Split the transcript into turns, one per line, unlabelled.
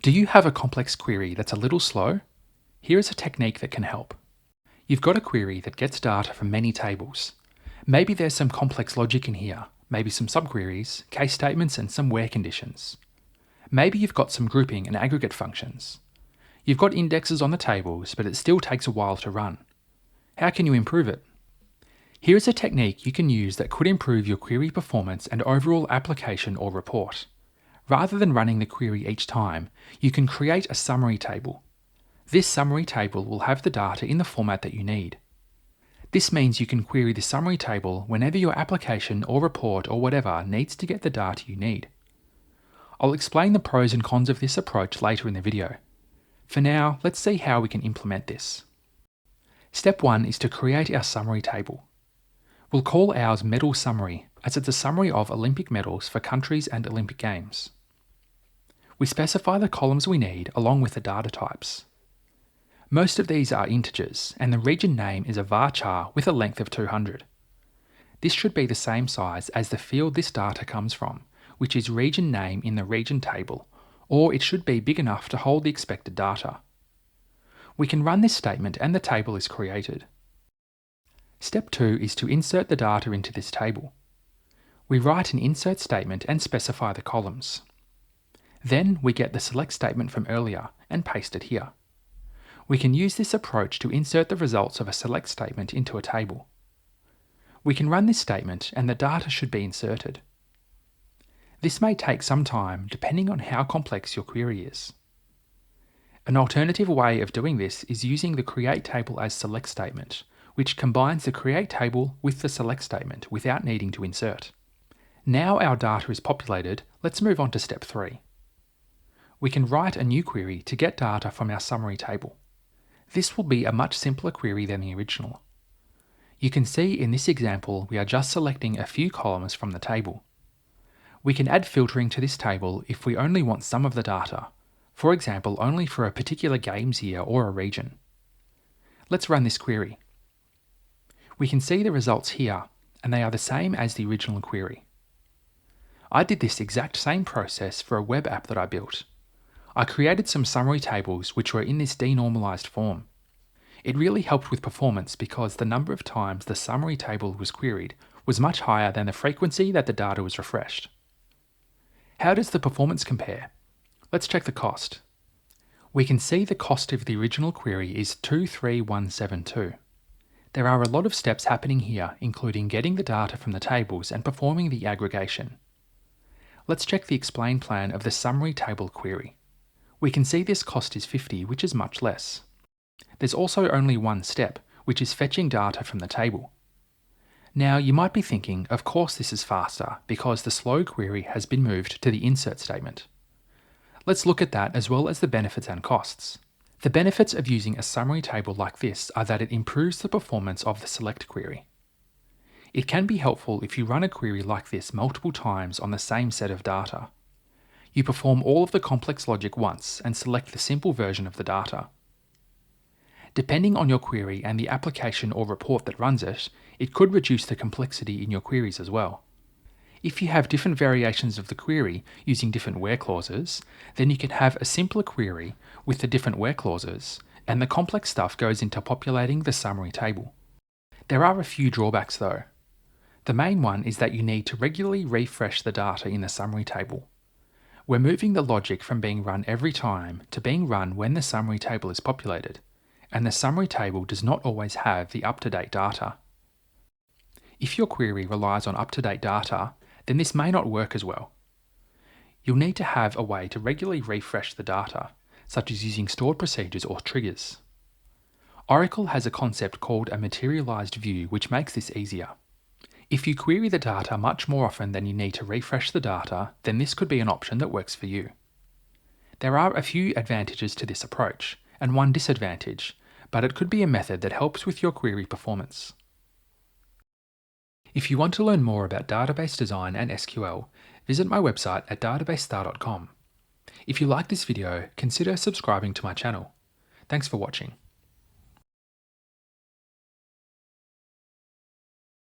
Do you have a complex query that's a little slow? Here is a technique that can help. You've got a query that gets data from many tables. Maybe there's some complex logic in here, maybe some subqueries, case statements, and some where conditions. Maybe you've got some grouping and aggregate functions. You've got indexes on the tables, but it still takes a while to run. How can you improve it? Here is a technique you can use that could improve your query performance and overall application or report. Rather than running the query each time, you can create a summary table. This summary table will have the data in the format that you need. This means you can query the summary table whenever your application or report or whatever needs to get the data you need. I'll explain the pros and cons of this approach later in the video. For now, let's see how we can implement this. Step 1 is to create our summary table. We'll call ours Medal Summary, as it's a summary of Olympic medals for countries and Olympic Games. We specify the columns we need along with the data types. Most of these are integers, and the region name is a varchar with a length of 200. This should be the same size as the field this data comes from, which is region name in the region table, or it should be big enough to hold the expected data. We can run this statement and the table is created. Step 2 is to insert the data into this table. We write an insert statement and specify the columns. Then we get the select statement from earlier and paste it here. We can use this approach to insert the results of a select statement into a table. We can run this statement and the data should be inserted. This may take some time depending on how complex your query is. An alternative way of doing this is using the create table as select statement, which combines the create table with the select statement without needing to insert. Now our data is populated, let's move on to step 3. We can write a new query to get data from our summary table. This will be a much simpler query than the original. You can see in this example we are just selecting a few columns from the table. We can add filtering to this table if we only want some of the data, for example only for a particular games year or a region. Let's run this query. We can see the results here, and they are the same as the original query. I did this exact same process for a web app that I built. I created some summary tables which were in this denormalized form. It really helped with performance because the number of times the summary table was queried was much higher than the frequency that the data was refreshed. How does the performance compare? Let's check the cost. We can see the cost of the original query is 23172. There are a lot of steps happening here, including getting the data from the tables and performing the aggregation. Let's check the explain plan of the summary table query. We can see this cost is 50, which is much less. There's also only one step, which is fetching data from the table. Now you might be thinking, of course this is faster because the slow query has been moved to the insert statement. Let's look at that as well as the benefits and costs. The benefits of using a summary table like this are that it improves the performance of the select query. It can be helpful if you run a query like this multiple times on the same set of data. You perform all of the complex logic once and select the simple version of the data. Depending on your query and the application or report that runs it, it could reduce the complexity in your queries as well. If you have different variations of the query using different where clauses, then you can have a simpler query with the different where clauses, and the complex stuff goes into populating the summary table. There are a few drawbacks though. The main one is that you need to regularly refresh the data in the summary table. We're moving the logic from being run every time to being run when the summary table is populated, and the summary table does not always have the up-to-date data. If your query relies on up-to-date data, then this may not work as well. You'll need to have a way to regularly refresh the data, such as using stored procedures or triggers. Oracle has a concept called a materialized view which makes this easier. If you query the data much more often than you need to refresh the data, then this could be an option that works for you. There are a few advantages to this approach, and one disadvantage, but it could be a method that helps with your query performance. If you want to learn more about database design and SQL, visit my website at databasestar.com. If you like this video, consider subscribing to my channel. Thanks for watching.